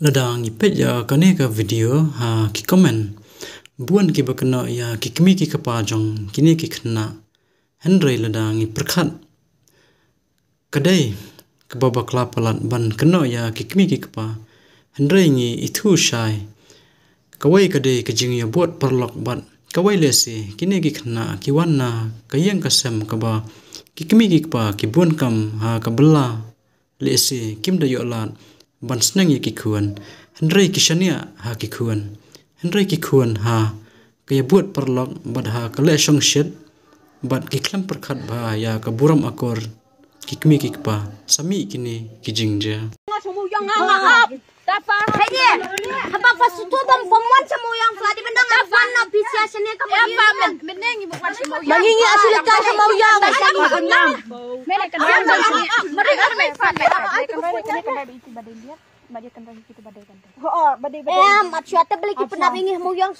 Ladang ipet ya kane ka video ha ki comment buan ki bakna ya ki kmi ki kapa jong kini ki khna henry ladang i perkhat kadai ka baba kla palat ban kno ya ki kmi ki kapa henry ngi ithu shai kawai kadai ka jing ya bot perlok bat kawai lesi kini ki khna ki wanna kayang kasam ka ba ki kmi ki kapa ki buan kam ha ka bela lesi kim da yo lat ban snang ye ki khuan Henry kishania ha ki khuan Henry ki khuan ha kaya buat perlok bad ha kale shong shet bad ki klam perkhat ba ya ka buram akor ki kmi ki pa sami kini ki jingja apa pasutu bom pemuan semuyang fla di bendang afan no pisia sene ka menengi bukan semuyang mangingi asli ka semuyang mene kan mereka macuata beli ki pernah ingin moyang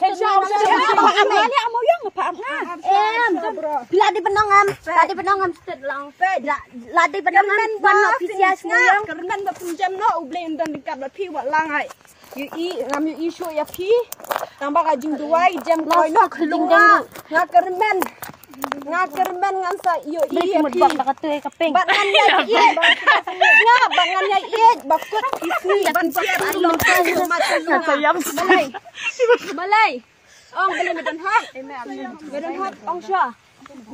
ladi benangam sted lang ladi benangam wan ofisias moyang kerman ba pinjam no uble undan dikat ba pi wat lang ai yu i ngam yu isu ya pi tambah kajing duai jam koi no khulunga ngakermen ngan sa yu i pi bakatui kaping bangan ya bangan ya i bakut isi ban long sayam malai ong beli medan hot ong sha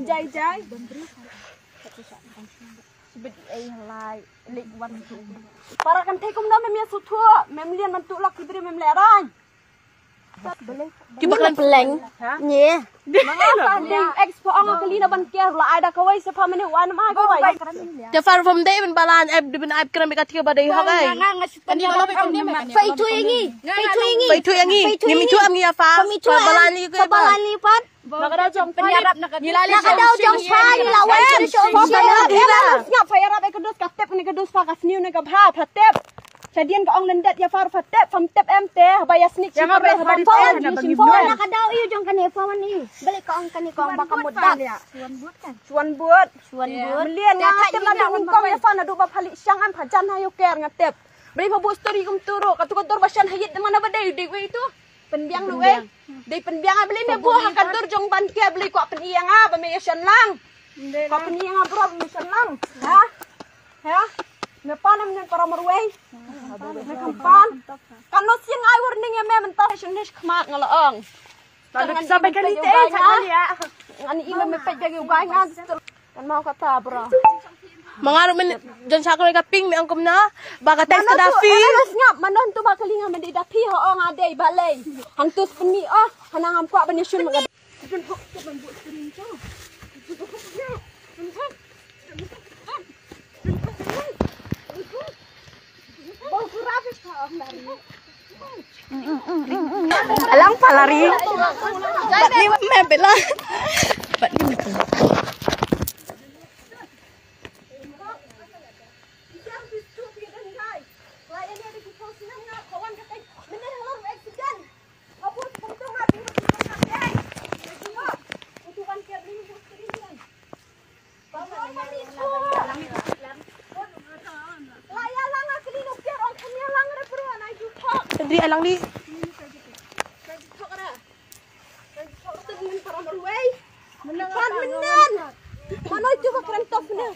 jai sebut ai lai lik wan para kan thai kum na mem ya suthua mem lian man tu lak kibri mem leran kibaklan peleng nye mangapa expo ang kali na ban kya la ada kawai sa pamane wan ma kawai the far from day ben balan ab ben ab kram ka thia badai ha gai fai tu yangi ni mi tu am ngi fa balan li pat nakada jong penyarap nakada jong sai lawan ngap fayarap ekadus katep ni kadus fa kasniu ni ka bha phatep Sadian ka ong lendat ya far fatep fam tep mt bayas nik si pa nakadaw iyo jong kani fawan ni balik ka ong kani kong baka mudak suan buat melian nga tep na dong kong ya fa na du ba phali syang am phajan hayo ker nga tep bari pa bu story kum turo katukotor basan hayit mana ba dai dewe itu penbiang lu dei penbiang beli me bu hakadur jong ban ke beli ko peniang ba me yasan lang ko peniang bro me yasan lang ha Nepan em para marway. Nekampan. Kano siang ay warning ya me mentar sinish kmak ngalaong. Lalu sampai kali teh ya. Ani ila me pej gagi ugay nga kan mau kata bro. Mangaruh men jon sakol kaping mi angkom na baka tes kadafi. Alas ngap manon tu bakal nga men dapi ho nga dei balay. Hang tus peni hanang am kwa benyusun mga. Alang palari. Bat ni me bela. Bat ni betul. Dri alang di. Menan. Manoy tu ka kran tof na.